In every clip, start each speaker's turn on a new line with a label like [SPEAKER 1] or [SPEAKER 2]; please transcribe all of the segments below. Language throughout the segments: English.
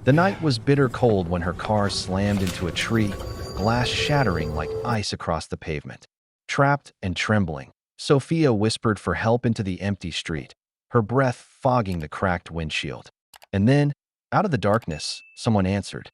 [SPEAKER 1] The night was bitter cold when her car slammed into a tree, glass shattering like ice across the pavement. Trapped and trembling, Sophia whispered for help into the empty street, her breath fogging the cracked windshield. And then, out of the darkness, someone answered.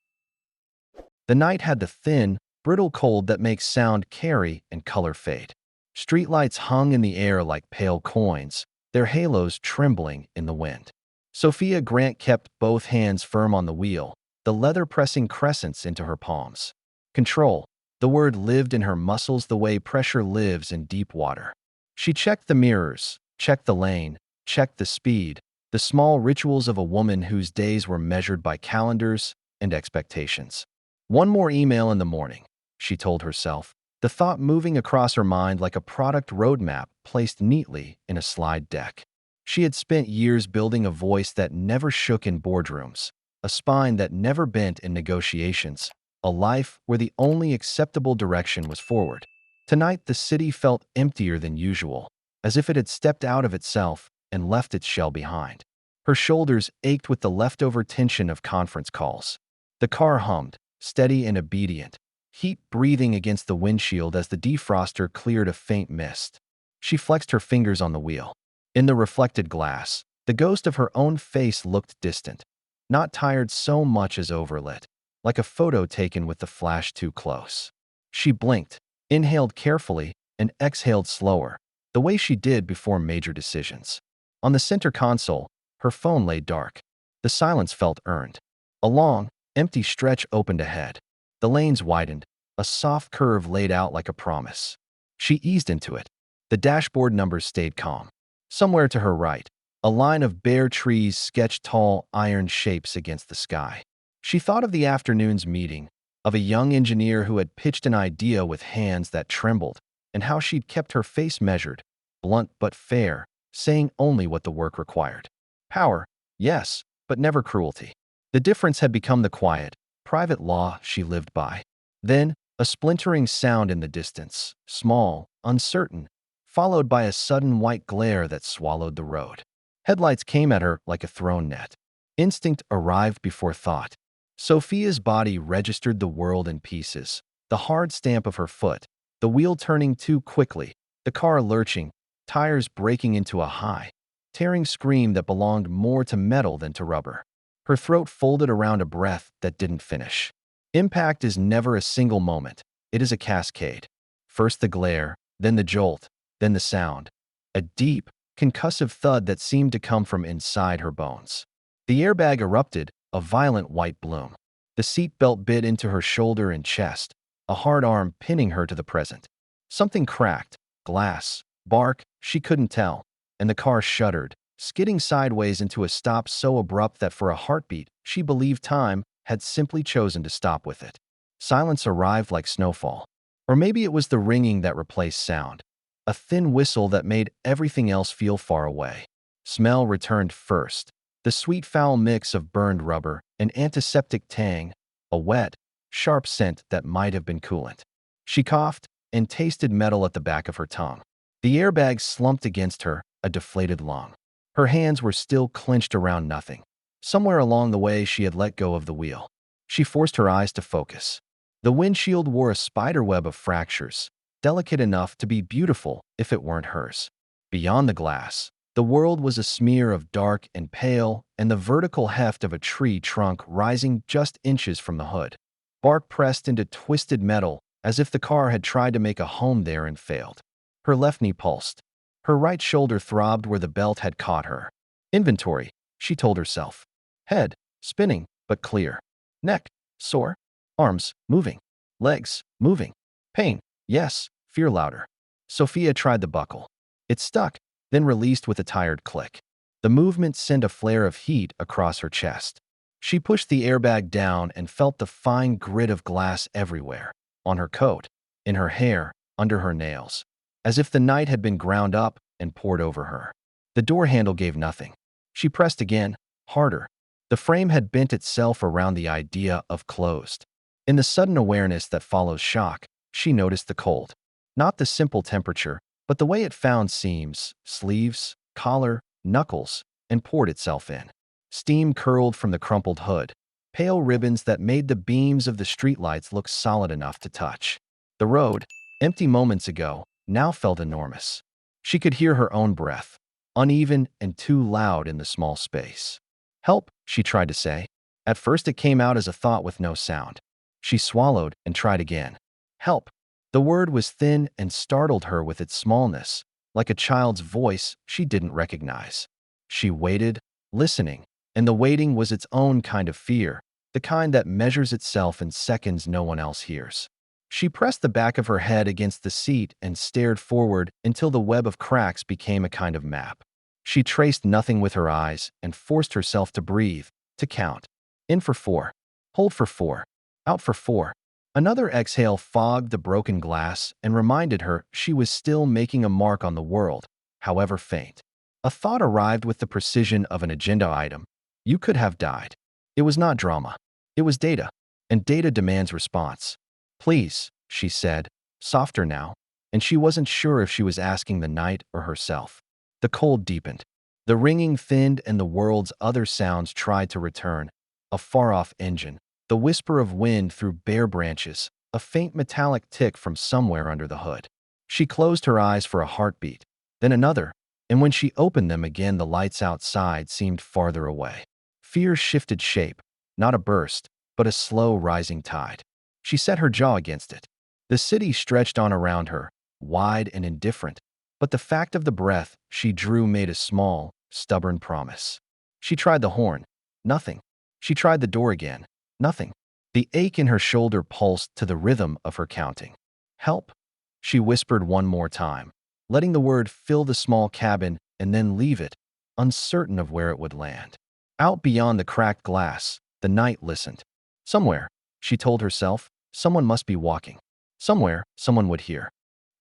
[SPEAKER 1] The night had the thin, brittle cold that makes sound carry and color fade. Streetlights hung in the air like pale coins, their halos trembling in the wind. Sophia Grant kept both hands firm on the wheel, the leather pressing crescents into her palms. Control. The word lived in her muscles the way pressure lives in deep water. She checked the mirrors, checked the lane, checked the speed, the small rituals of a woman whose days were measured by calendars and expectations. One more email in the morning, she told herself, the thought moving across her mind like a product roadmap placed neatly in a slide deck. She had spent years building a voice that never shook in boardrooms, a spine that never bent in negotiations, a life where the only acceptable direction was forward. Tonight, the city felt emptier than usual, as if it had stepped out of itself and left its shell behind. Her shoulders ached with the leftover tension of conference calls. The car hummed, steady and obedient, heat breathing against the windshield as the defroster cleared a faint mist. She flexed her fingers on the wheel. In the reflected glass, the ghost of her own face looked distant, not tired so much as overlit, like a photo taken with the flash too close. She blinked, inhaled carefully, and exhaled slower, the way she did before major decisions. On the center console, her phone lay dark. The silence felt earned. A long, empty stretch opened ahead. The lanes widened, a soft curve laid out like a promise. She eased into it. The dashboard numbers stayed calm. Somewhere to her right, a line of bare trees sketched tall, iron shapes against the sky. She thought of the afternoon's meeting, of a young engineer who had pitched an idea with hands that trembled, and how she'd kept her face measured, blunt but fair, saying only what the work required. Power, yes, but never cruelty. The difference had become the quiet, private law she lived by. Then, a splintering sound in the distance, small, uncertain, followed by a sudden white glare that swallowed the road. Headlights came at her like a thrown net. Instinct arrived before thought. Sophia's body registered the world in pieces, the hard stamp of her foot, the wheel turning too quickly, the car lurching, tires breaking into a high, tearing scream that belonged more to metal than to rubber. Her throat folded around a breath that didn't finish. Impact is never a single moment. It is a cascade. First the glare, then the jolt, then the sound. A deep, concussive thud that seemed to come from inside her bones. The airbag erupted, a violent white bloom. The seatbelt bit into her shoulder and chest, a hard arm pinning her to the present. Something cracked, glass, bark, she couldn't tell, and the car shuddered, skidding sideways into a stop so abrupt that for a heartbeat, she believed time had simply chosen to stop with it. Silence arrived like snowfall. Or maybe it was the ringing that replaced sound, a thin whistle that made everything else feel far away. Smell returned first, the sweet foul mix of burned rubber, an antiseptic tang, a wet, sharp scent that might have been coolant. She coughed and tasted metal at the back of her tongue. The airbag slumped against her, a deflated lung. Her hands were still clenched around nothing. Somewhere along the way she had let go of the wheel. She forced her eyes to focus. The windshield wore a spiderweb of fractures, delicate enough to be beautiful if it weren't hers. Beyond the glass, the world was a smear of dark and pale, and the vertical heft of a tree trunk rising just inches from the hood. Bark pressed into twisted metal, as if the car had tried to make a home there and failed. Her left knee pulsed. Her right shoulder throbbed where the belt had caught her. Inventory, she told herself. Head, spinning, but clear. Neck, sore. Arms, moving. Legs, moving. Pain, yes, fear louder. Sophia tried the buckle. It stuck, then released with a tired click. The movement sent a flare of heat across her chest. She pushed the airbag down and felt the fine grit of glass everywhere, on her coat, in her hair, under her nails, as if the night had been ground up and poured over her. The door handle gave nothing. She pressed again, harder. The frame had bent itself around the idea of closed. In the sudden awareness that follows shock, she noticed the cold. Not the simple temperature, but the way it found seams, sleeves, collar, knuckles, and poured itself in. Steam curled from the crumpled hood. pale ribbons that made the beams of the streetlights look solid enough to touch. The road, empty moments ago, now felt enormous. She could hear her own breath, uneven and too loud in the small space. "Help," she tried to say. At first it came out as a thought with no sound. She swallowed and tried again. "Help." The word was thin and startled her with its smallness, like a child's voice she didn't recognize. She waited, listening, and the waiting was its own kind of fear, the kind that measures itself in seconds no one else hears. She pressed the back of her head against the seat and stared forward until the web of cracks became a kind of map. She traced nothing with her eyes and forced herself to breathe, to count. In for 4. Hold for 4. Out for 4. Another exhale fogged the broken glass and reminded her she was still making a mark on the world, however faint. A thought arrived with the precision of an agenda item. You could have died. It was not drama. It was data, and data demands response. "Please," she said, softer now, and she wasn't sure if she was asking the night or herself. The cold deepened. The ringing thinned and the world's other sounds tried to return. A far-off engine, the whisper of wind through bare branches, a faint metallic tick from somewhere under the hood. She closed her eyes for a heartbeat, then another, and when she opened them again the lights outside seemed farther away. Fear shifted shape, not a burst, but a slow rising tide. She set her jaw against it. The city stretched on around her, wide and indifferent, but the fact of the breath she drew made a small, stubborn promise. She tried the horn. Nothing. She tried the door again. Nothing. The ache in her shoulder pulsed to the rhythm of her counting. "Help," she whispered one more time, letting the word fill the small cabin and then leave it, uncertain of where it would land. Out beyond the cracked glass, the night listened. Somewhere, she told herself, someone must be walking. Somewhere, someone would hear.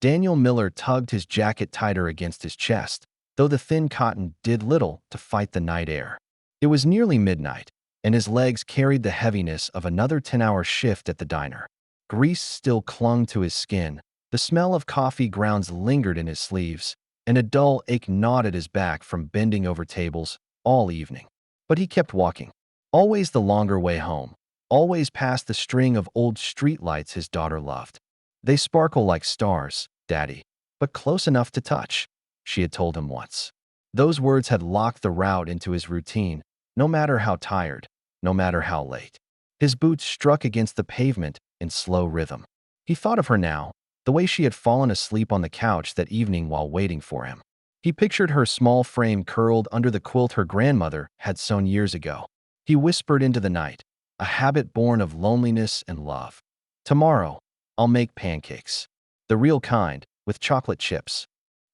[SPEAKER 1] Daniel Miller tugged his jacket tighter against his chest, though the thin cotton did little to fight the night air. It was nearly midnight, and his legs carried the heaviness of another 10-hour shift at the diner. Grease still clung to his skin, the smell of coffee grounds lingered in his sleeves, and a dull ache gnawed at his back from bending over tables all evening. But he kept walking, always the longer way home, always past the string of old streetlights his daughter loved. "They sparkle like stars, Daddy, but close enough to touch," she had told him once. Those words had locked the route into his routine, no matter how tired, no matter how late. His boots struck against the pavement in slow rhythm. He thought of her now, the way she had fallen asleep on the couch that evening while waiting for him. He pictured her small frame curled under the quilt her grandmother had sewn years ago. He whispered into the night, a habit born of loneliness and love. "Tomorrow, I'll make pancakes. The real kind, with chocolate chips."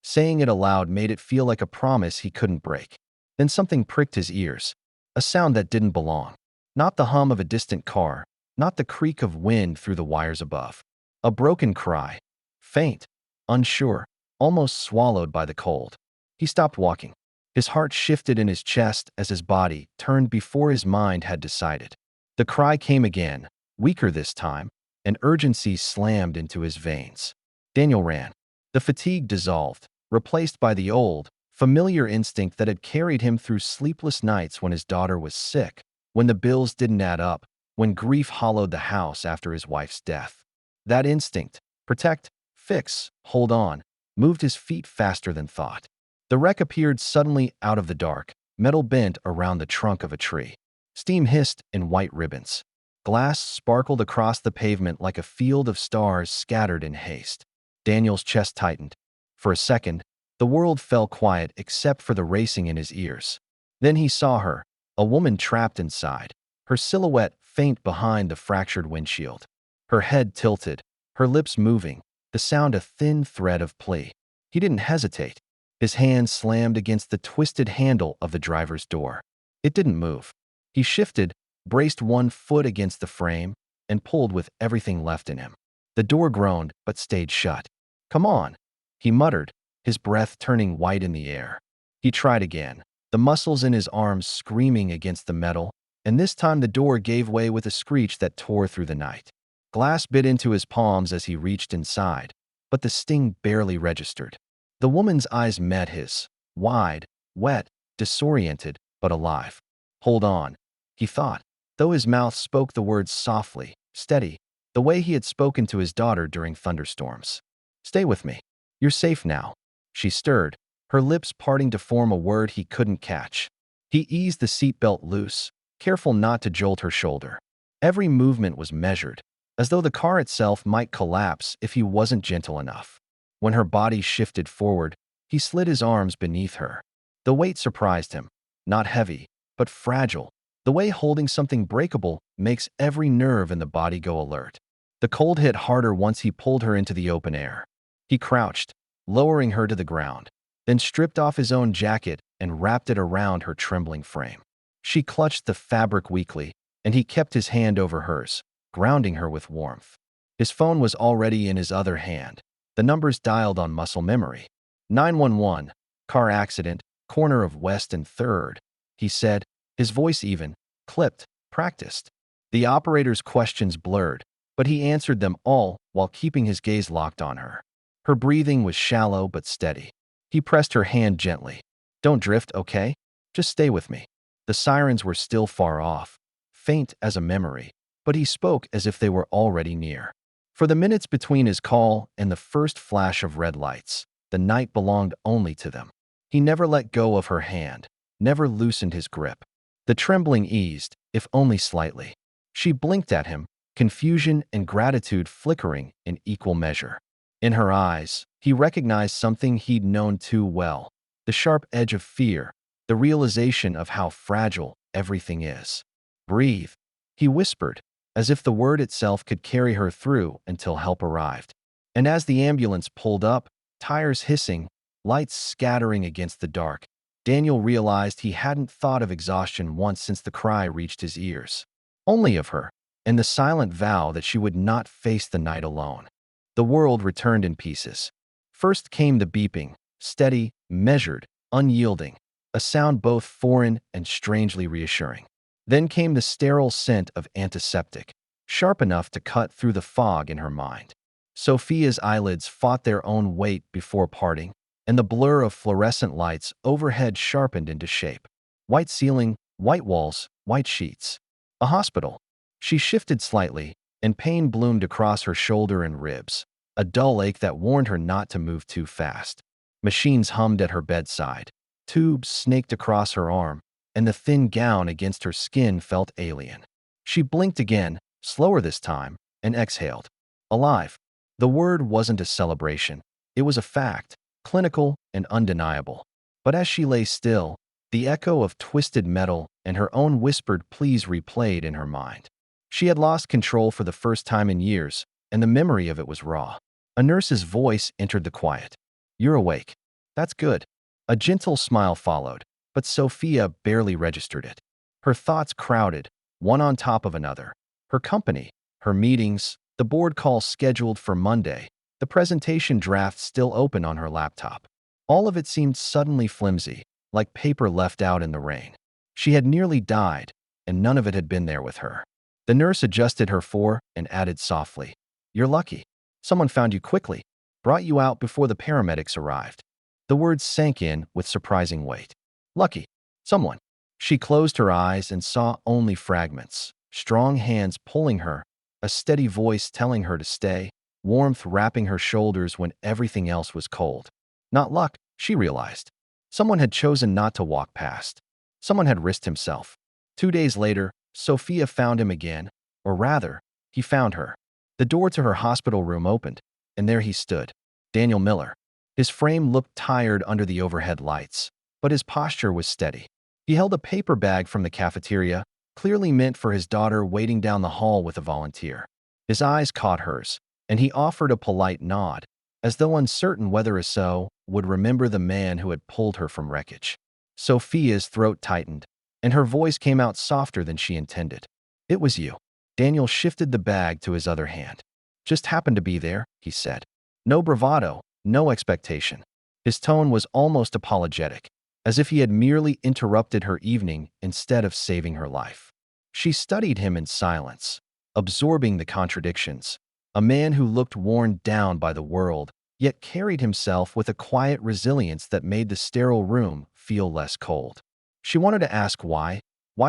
[SPEAKER 1] Saying it aloud made it feel like a promise he couldn't break. Then something pricked his ears, a sound that didn't belong. Not the hum of a distant car, not the creak of wind through the wires above. A broken cry, faint, unsure, almost swallowed by the cold. He stopped walking. His heart shifted in his chest as his body turned before his mind had decided. The cry came again, weaker this time, and urgency slammed into his veins. Daniel ran. The fatigue dissolved, replaced by the old, familiar instinct that had carried him through sleepless nights when his daughter was sick, when the bills didn't add up, when grief hollowed the house after his wife's death. That instinct, protect, fix, hold on, moved his feet faster than thought. The wreck appeared suddenly out of the dark, metal bent around the trunk of a tree. Steam hissed in white ribbons. Glass sparkled across the pavement like a field of stars scattered in haste. Daniel's chest tightened. For a second, the world fell quiet except for the racing in his ears. Then he saw her, a woman trapped inside, her silhouette faint behind the fractured windshield. Her head tilted, her lips moving, the sound a thin thread of plea. He didn't hesitate. His hand slammed against the twisted handle of the driver's door. It didn't move. He shifted, braced one foot against the frame, and pulled with everything left in him. The door groaned, but stayed shut. "Come on," he muttered, his breath turning white in the air. He tried again, the muscles in his arms screaming against the metal, and this time the door gave way with a screech that tore through the night. Glass bit into his palms as he reached inside, but the sting barely registered. The woman's eyes met his, wide, wet, disoriented, but alive. "Hold on," he thought. though his mouth spoke the words softly, steady, the way he had spoken to his daughter during thunderstorms. "Stay with me. You're safe now." She stirred, her lips parting to form a word he couldn't catch. He eased the seatbelt loose, careful not to jolt her shoulder. Every movement was measured, as though the car itself might collapse if he wasn't gentle enough. When her body shifted forward, he slid his arms beneath her. The weight surprised him, not heavy, but fragile, the way holding something breakable makes every nerve in the body go alert. The cold hit harder once he pulled her into the open air. He crouched, lowering her to the ground, then stripped off his own jacket and wrapped it around her trembling frame. She clutched the fabric weakly, and he kept his hand over hers, grounding her with warmth. His phone was already in his other hand, the numbers dialed on muscle memory. 911, car accident, corner of West and 3rd, he said, his voice even, clipped, practiced. The operator's questions blurred, but he answered them all while keeping his gaze locked on her. Her breathing was shallow but steady. He pressed her hand gently. "Don't drift, okay? Just stay with me." The sirens were still far off, faint as a memory, but he spoke as if they were already near. For the minutes between his call and the first flash of red lights, the night belonged only to them. He never let go of her hand, never loosened his grip. The trembling eased, if only slightly. She blinked at him, confusion and gratitude flickering in equal measure. In her eyes, he recognized something he'd known too well, the sharp edge of fear, the realization of how fragile everything is. "Breathe," he whispered, as if the word itself could carry her through until help arrived. And as the ambulance pulled up, tires hissing, lights scattering against the dark, Daniel realized he hadn't thought of exhaustion once since the cry reached his ears. Only of her, and the silent vow that she would not face the night alone. The world returned in pieces. First came the beeping, steady, measured, unyielding, a sound both foreign and strangely reassuring. Then came the sterile scent of antiseptic, sharp enough to cut through the fog in her mind. Sophia's eyelids fought their own weight before parting, and the blur of fluorescent lights overhead sharpened into shape. White ceiling, white walls, white sheets. A hospital. She shifted slightly, and pain bloomed across her shoulder and ribs, a dull ache that warned her not to move too fast. Machines hummed at her bedside. Tubes snaked across her arm, and the thin gown against her skin felt alien. She blinked again, slower this time, and exhaled. Alive. The word wasn't a celebration. It was a fact, clinical and undeniable. But as she lay still, the echo of twisted metal and her own whispered pleas replayed in her mind. She had lost control for the first time in years, and the memory of it was raw. A nurse's voice entered the quiet. "You're awake. That's good." A gentle smile followed, but Sophia barely registered it. Her thoughts crowded, one on top of another. Her company, her meetings, the board call scheduled for Monday, the presentation draft still open on her laptop. All of it seemed suddenly flimsy, like paper left out in the rain. She had nearly died, and none of it had been there with her. The nurse adjusted her fore and added softly, "You're lucky. Someone found you quickly, brought you out before the paramedics arrived." The words sank in with surprising weight. Lucky. Someone. She closed her eyes and saw only fragments, strong hands pulling her, a steady voice telling her to stay, warmth wrapping her shoulders when everything else was cold. Not luck, she realized. Someone had chosen not to walk past. Someone had risked himself. 2 days later, Sophia found him again, or rather, he found her. The door to her hospital room opened, and there he stood, Daniel Miller. His frame looked tired under the overhead lights, but his posture was steady. He held a paper bag from the cafeteria, clearly meant for his daughter waiting down the hall with a volunteer. His eyes caught hers, and he offered a polite nod, as though uncertain whether Esau would remember the man who had pulled her from wreckage. Sophia's throat tightened, and her voice came out softer than she intended. "It was you." Daniel shifted the bag to his other hand. "Just happened to be there," he said. No bravado, no expectation. His tone was almost apologetic, as if he had merely interrupted her evening instead of saving her life. She studied him in silence, absorbing the contradictions. A man who looked worn down by the world, yet carried himself with a quiet resilience that made the sterile room feel less cold. She wanted to ask why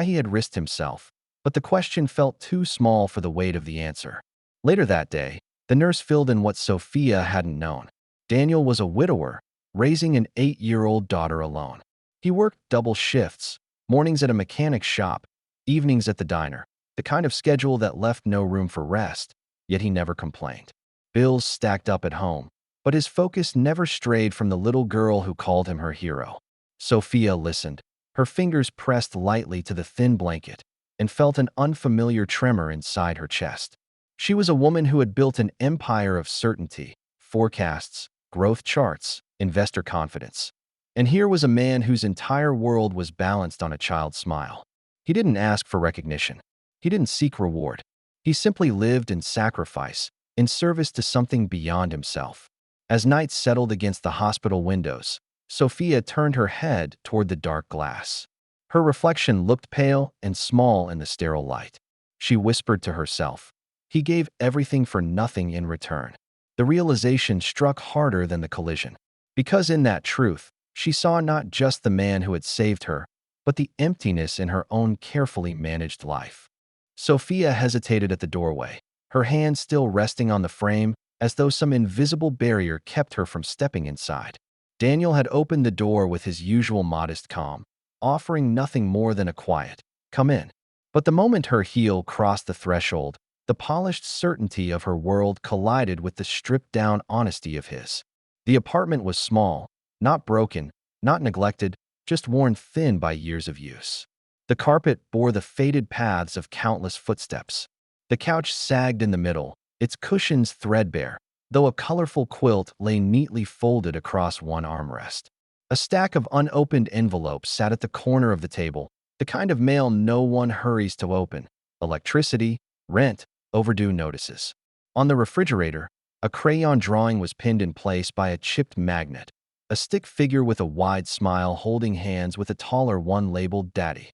[SPEAKER 1] he had risked himself, But the question felt too small for the weight of the answer. Later that day, the nurse filled in what Sophia hadn't known. Daniel was a widower, raising an 8-year-old daughter alone. He worked double shifts, mornings at a mechanic's shop, evenings at the diner, the kind of schedule that left no room for rest, yet he never complained. Bills stacked up at home, but his focus never strayed from the little girl who called him her hero. Sophia listened, her fingers pressed lightly to the thin blanket, and felt an unfamiliar tremor inside her chest. She was a woman who had built an empire of certainty, forecasts, growth charts, investor confidence. And here was a man whose entire world was balanced on a child's smile. He didn't ask for recognition. He didn't seek reward. He simply lived in sacrifice, in service to something beyond himself. As night settled against the hospital windows, Sophia turned her head toward the dark glass. Her reflection looked pale and small in the sterile light. She whispered to herself, "He gave everything for nothing in return." The realization struck harder than the collision, because in that truth, she saw not just the man who had saved her, but the emptiness in her own carefully managed life. Sophia hesitated at the doorway, her hand still resting on the frame as though some invisible barrier kept her from stepping inside. Daniel had opened the door with his usual modest calm, offering nothing more than a quiet, "Come in." But the moment her heel crossed the threshold, the polished certainty of her world collided with the stripped-down honesty of his. The apartment was small, not broken, not neglected, just worn thin by years of use. The carpet bore the faded paths of countless footsteps. The couch sagged in the middle, its cushions threadbare, though a colorful quilt lay neatly folded across one armrest. A stack of unopened envelopes sat at the corner of the table, the kind of mail no one hurries to open: electricity, rent, overdue notices. On the refrigerator, a crayon drawing was pinned in place by a chipped magnet, a stick figure with a wide smile holding hands with a taller one labeled Daddy.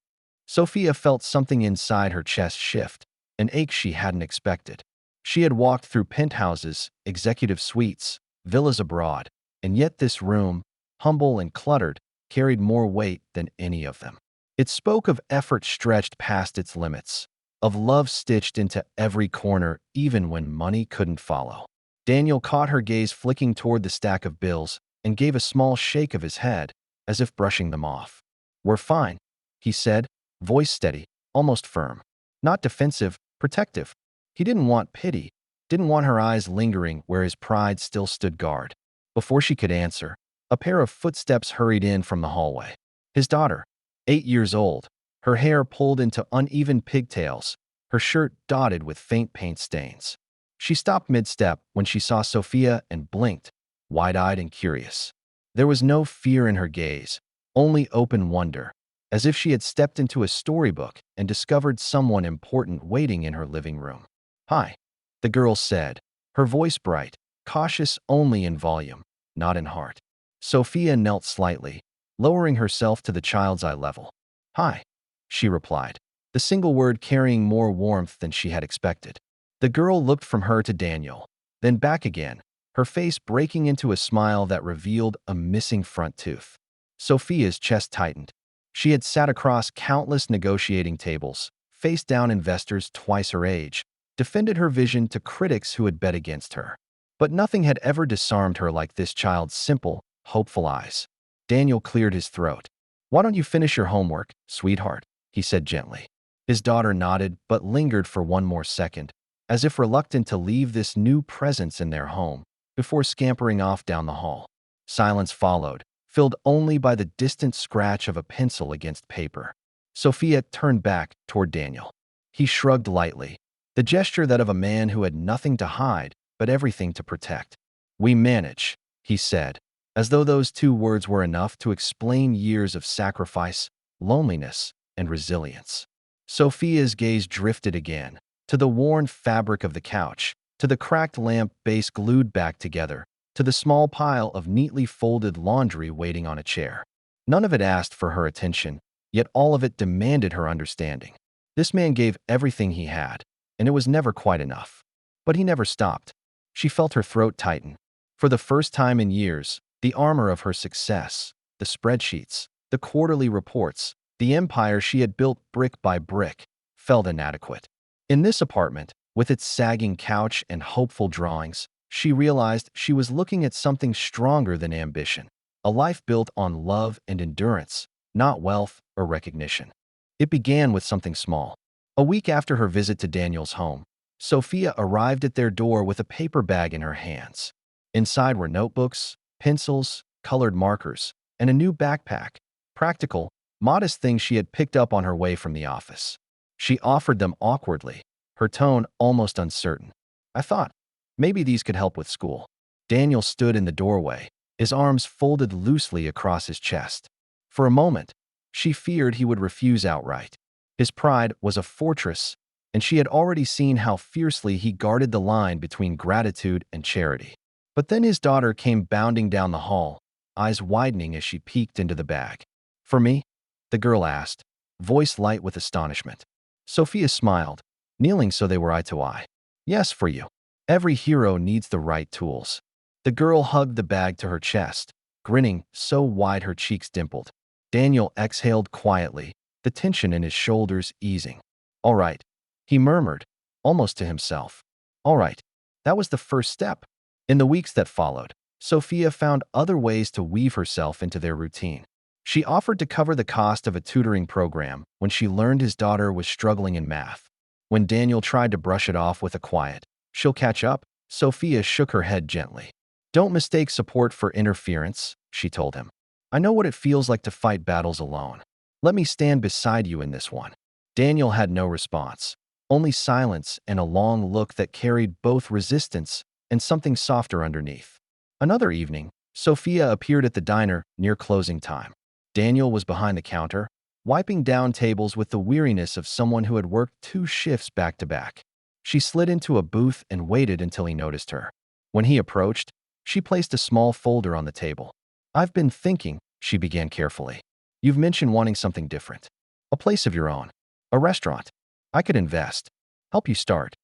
[SPEAKER 1] Sophia felt something inside her chest shift, an ache she hadn't expected. She had walked through penthouses, executive suites, villas abroad, and yet this room, humble and cluttered, carried more weight than any of them. It spoke of effort stretched past its limits, of love stitched into every corner even when money couldn't follow. Daniel caught her gaze flicking toward the stack of bills and gave a small shake of his head, as if brushing them off. "We're fine," he said, voice steady, almost firm. Not defensive, protective. He didn't want pity, didn't want her eyes lingering where his pride still stood guard. Before she could answer, a pair of footsteps hurried in from the hallway. His daughter, 8 years old, her hair pulled into uneven pigtails, her shirt dotted with faint paint stains. She stopped mid-step when she saw Sophia and blinked, wide-eyed and curious. There was no fear in her gaze, only open wonder, as if she had stepped into a storybook and discovered someone important waiting in her living room. "Hi," the girl said, her voice bright, cautious only in volume, not in heart. Sophia knelt slightly, lowering herself to the child's eye level. "Hi," she replied, the single word carrying more warmth than she had expected. The girl looked from her to Daniel, then back again, her face breaking into a smile that revealed a missing front tooth. Sophia's chest tightened. She had sat across countless negotiating tables, faced down investors twice her age, defended her vision to critics who had bet against her. But nothing had ever disarmed her like this child's simple, hopeful eyes. Daniel cleared his throat. "Why don't you finish your homework, sweetheart?" he said gently. His daughter nodded but lingered for one more second, as if reluctant to leave this new presence in their home, before scampering off down the hall. Silence followed, filled only by the distant scratch of a pencil against paper. Sophia turned back toward Daniel. He shrugged lightly, the gesture that of a man who had nothing to hide but everything to protect. "We manage," he said, as though those two words were enough to explain years of sacrifice, loneliness, and resilience. Sophia's gaze drifted again, to the worn fabric of the couch, to the cracked lamp base glued back together, to the small pile of neatly folded laundry waiting on a chair. None of it asked for her attention, yet all of it demanded her understanding. This man gave everything he had, and it was never quite enough. But he never stopped. She felt her throat tighten. For the first time in years, the armor of her success, the spreadsheets, the quarterly reports, the empire she had built brick by brick, felt inadequate. In this apartment, with its sagging couch and hopeful drawings, she realized she was looking at something stronger than ambition, a life built on love and endurance, not wealth or recognition. It began with something small. A week after her visit to Daniel's home, Sophia arrived at their door with a paper bag in her hands. Inside were notebooks, pencils, colored markers, and a new backpack, practical, modest things she had picked up on her way from the office. She offered them awkwardly, her tone almost uncertain. "I thought maybe these could help with school." Daniel stood in the doorway, his arms folded loosely across his chest. For a moment, she feared he would refuse outright. His pride was a fortress, and she had already seen how fiercely he guarded the line between gratitude and charity. But then his daughter came bounding down the hall, eyes widening as she peeked into the bag. "For me?" the girl asked, voice light with astonishment. Sophia smiled, kneeling so they were eye to eye. "Yes, for you. Every hero needs the right tools." The girl hugged the bag to her chest, grinning so wide her cheeks dimpled. Daniel exhaled quietly, the tension in his shoulders easing. "All right," he murmured, almost to himself. "All right." That was the first step. In the weeks that followed, Sophia found other ways to weave herself into their routine. She offered to cover the cost of a tutoring program when she learned his daughter was struggling in math. When Daniel tried to brush it off with a quiet, "She'll catch up," Sophia shook her head gently. "Don't mistake support for interference," she told him. "I know what it feels like to fight battles alone. Let me stand beside you in this one." Daniel had no response, only silence and a long look that carried both resistance and something softer underneath. Another evening, Sophia appeared at the diner near closing time. Daniel was behind the counter, wiping down tables with the weariness of someone who had worked 2 shifts back to back. She slid into a booth and waited until he noticed her. When he approached, she placed a small folder on the table. "I've been thinking," she began carefully. "You've mentioned wanting something different. A place of your own. A restaurant. I could invest. Help you start."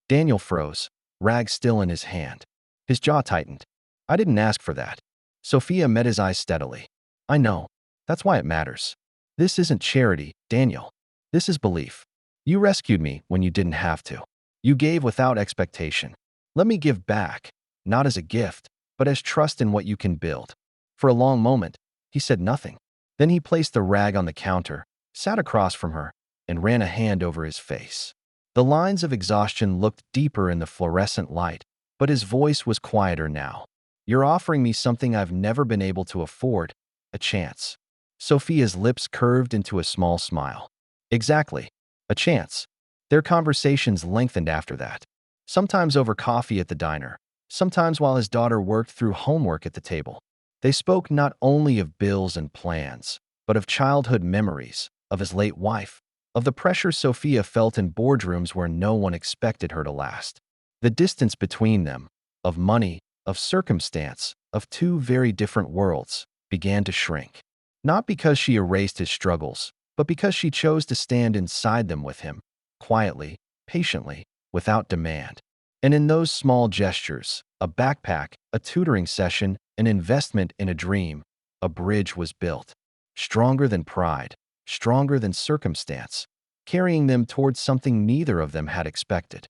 [SPEAKER 1] Daniel froze, rag still in his hand. His jaw tightened. "I didn't ask for that." Sophia met his eyes steadily. "I know. That's why it matters. This isn't charity, Daniel. This is belief. You rescued me when you didn't have to. You gave without expectation. Let me give back, not as a gift, but as trust in what you can build." For a long moment, he said nothing. Then he placed the rag on the counter, sat across from her, and ran a hand over his face. The lines of exhaustion looked deeper in the fluorescent light, but his voice was quieter now. "You're offering me something I've never been able to afford, a chance." Sophia's lips curved into a small smile. "Exactly. A chance." Their conversations lengthened after that, sometimes over coffee at the diner, sometimes while his daughter worked through homework at the table. They spoke not only of bills and plans, but of childhood memories, of his late wife, of the pressure Sophia felt in boardrooms where no one expected her to last. The distance between them, of money, of circumstance, of 2 very different worlds, began to shrink. Not because she erased his struggles, but because she chose to stand inside them with him, quietly, patiently, without demand. And in those small gestures, a backpack, a tutoring session, an investment in a dream, a bridge was built. Stronger than pride, stronger than circumstance, carrying them towards something neither of them had expected.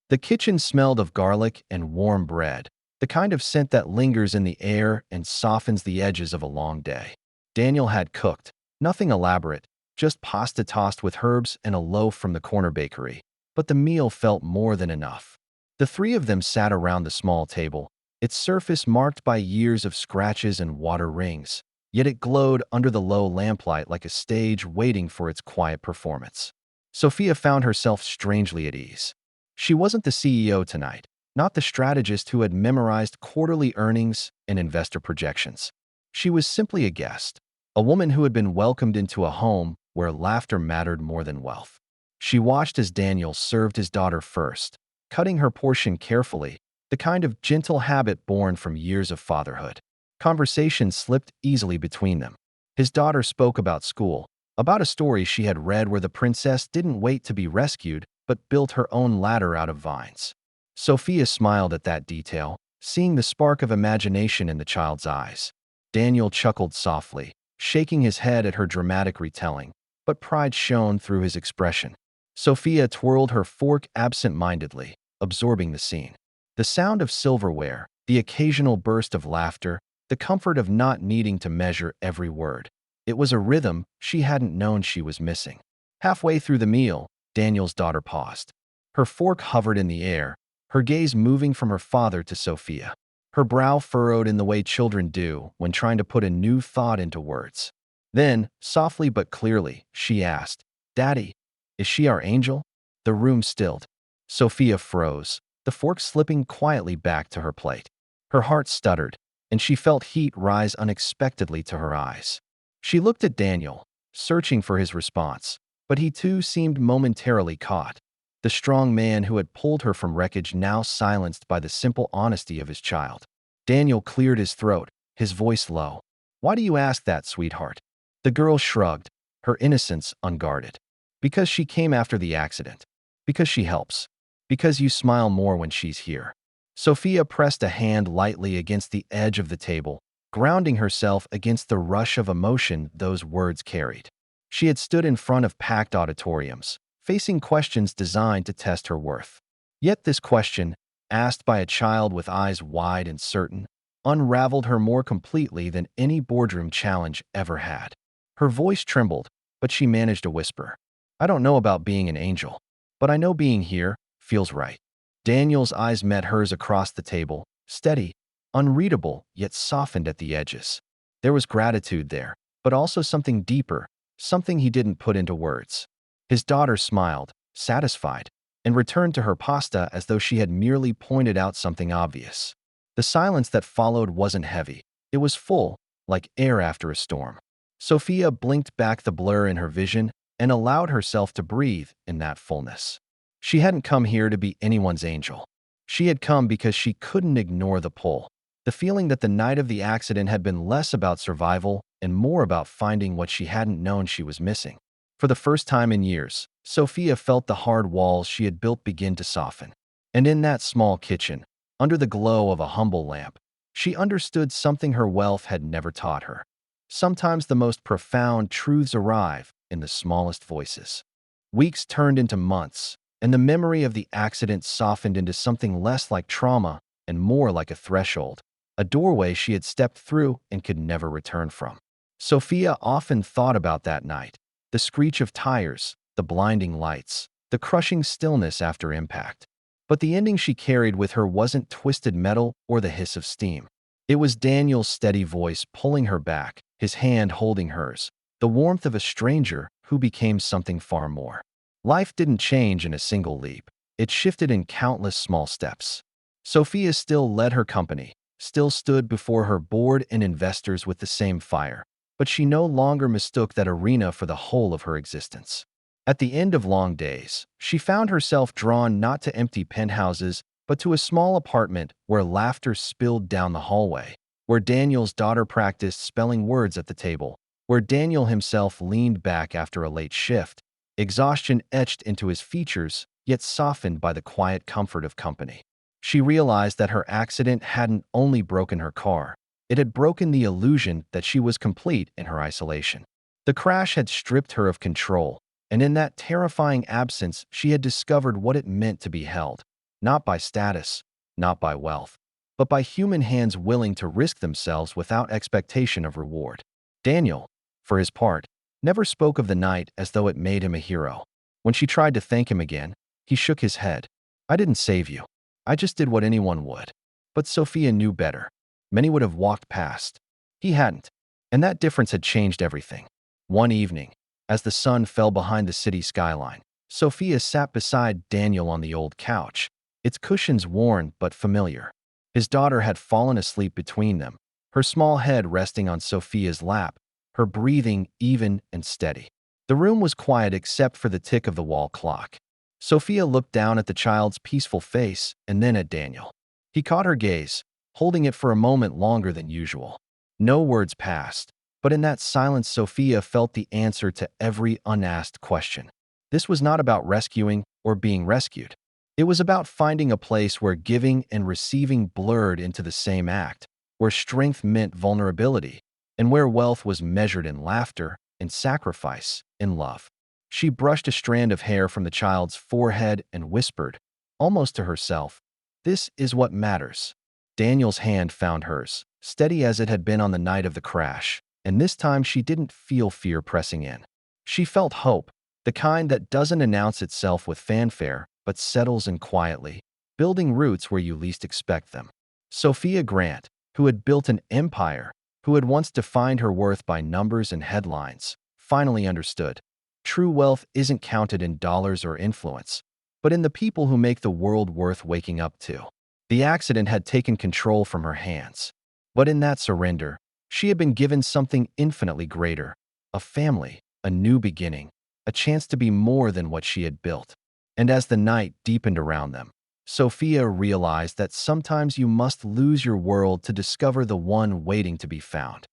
[SPEAKER 1] The kitchen smelled of garlic and warm bread, the kind of scent that lingers in the air and softens the edges of a long day. Daniel had cooked, nothing elaborate, just pasta tossed with herbs and a loaf from the corner bakery. But the meal felt more than enough. The 3 of them sat around the small table, its surface marked by years of scratches and water rings, yet it glowed under the low lamplight like a stage waiting for its quiet performance. Sophia found herself strangely at ease. She wasn't the CEO tonight, not the strategist who had memorized quarterly earnings and investor projections. She was simply a guest, a woman who had been welcomed into a home where laughter mattered more than wealth. She watched as Daniel served his daughter first, cutting her portion carefully, the kind of gentle habit born from years of fatherhood. Conversation slipped easily between them. His daughter spoke about school, about a story she had read where the princess didn't wait to be rescued, but built her own ladder out of vines. Sophia smiled at that detail, seeing the spark of imagination in the child's eyes. Daniel chuckled softly, shaking his head at her dramatic retelling, but pride shone through his expression. Sophia twirled her fork absent-mindedly, absorbing the scene. The sound of silverware, the occasional burst of laughter, the comfort of not needing to measure every word. It was a rhythm she hadn't known she was missing. Halfway through the meal, Daniel's daughter paused. Her fork hovered in the air, her gaze moving from her father to Sophia. Her brow furrowed in the way children do when trying to put a new thought into words. Then, softly but clearly, she asked, "Daddy, is she our angel?" The room stilled. Sophia froze, the fork slipping quietly back to her plate. Her heart stuttered, and she felt heat rise unexpectedly to her eyes. She looked at Daniel, searching for his response, but he too seemed momentarily caught. The strong man who had pulled her from wreckage now silenced by the simple honesty of his child. Daniel cleared his throat, his voice low. "Why do you ask that, sweetheart?" The girl shrugged, her innocence unguarded. "Because she came after the accident. Because she helps. Because you smile more when she's here." Sophia pressed a hand lightly against the edge of the table, grounding herself against the rush of emotion those words carried. She had stood in front of packed auditoriums, facing questions designed to test her worth. Yet this question, asked by a child with eyes wide and certain, unraveled her more completely than any boardroom challenge ever had. Her voice trembled, but she managed a whisper. "I don't know about being an angel, but I know being here feels right." Daniel's eyes met hers across the table, steady, unreadable, yet softened at the edges. There was gratitude there, but also something deeper, something he didn't put into words. His daughter smiled, satisfied, and returned to her pasta as though she had merely pointed out something obvious. The silence that followed wasn't heavy. It was full, like air after a storm. Sophia blinked back the blur in her vision and allowed herself to breathe in that fullness. She hadn't come here to be anyone's angel. She had come because she couldn't ignore the pull. The feeling that the night of the accident had been less about survival and more about finding what she hadn't known she was missing. For the first time in years, Sophia felt the hard walls she had built begin to soften. And in that small kitchen, under the glow of a humble lamp, she understood something her wealth had never taught her. Sometimes the most profound truths arrive in the smallest voices. Weeks turned into months, and the memory of the accident softened into something less like trauma and more like a threshold, a doorway she had stepped through and could never return from. Sophia often thought about that night, the screech of tires, the blinding lights, the crushing stillness after impact. But the ending she carried with her wasn't twisted metal or the hiss of steam. It was Daniel's steady voice pulling her back, his hand holding hers, the warmth of a stranger who became something far more. Life didn't change in a single leap. It shifted in countless small steps. Sophia still led her company, still stood before her board and investors with the same fire, but she no longer mistook that arena for the whole of her existence. At the end of long days, she found herself drawn not to empty penthouses, but to a small apartment where laughter spilled down the hallway, where Daniel's daughter practiced spelling words at the table, where Daniel himself leaned back after a late shift, exhaustion etched into his features, yet softened by the quiet comfort of company. She realized that her accident hadn't only broken her car, it had broken the illusion that she was complete in her isolation. The crash had stripped her of control, and in that terrifying absence she had discovered what it meant to be held, not by status, not by wealth, but by human hands willing to risk themselves without expectation of reward. Daniel, for his part, never spoke of the night as though it made him a hero. When she tried to thank him again, he shook his head. "I didn't save you. I just did what anyone would." But Sophia knew better. Many would have walked past. He hadn't, and that difference had changed everything. One evening, as the sun fell behind the city skyline, Sophia sat beside Daniel on the old couch, its cushions worn but familiar. His daughter had fallen asleep between them, her small head resting on Sophia's lap, her breathing even and steady. The room was quiet except for the tick of the wall clock. Sophia looked down at the child's peaceful face and then at Daniel. He caught her gaze, holding it for a moment longer than usual. No words passed, but in that silence Sophia felt the answer to every unasked question. This was not about rescuing or being rescued. It was about finding a place where giving and receiving blurred into the same act, where strength meant vulnerability, and where wealth was measured in laughter, in sacrifice, in love. She brushed a strand of hair from the child's forehead and whispered, almost to herself, "This is what matters." Daniel's hand found hers, steady as it had been on the night of the crash, and this time she didn't feel fear pressing in. She felt hope, the kind that doesn't announce itself with fanfare but settles in quietly, building roots where you least expect them. Sophia Grant, who had built an empire, who had once defined her worth by numbers and headlines, finally understood. True wealth isn't counted in dollars or influence, but in the people who make the world worth waking up to. The accident had taken control from her hands, but in that surrender, she had been given something infinitely greater: a family, a new beginning, a chance to be more than what she had built. And as the night deepened around them, Sophia realized that sometimes you must lose your world to discover the one waiting to be found.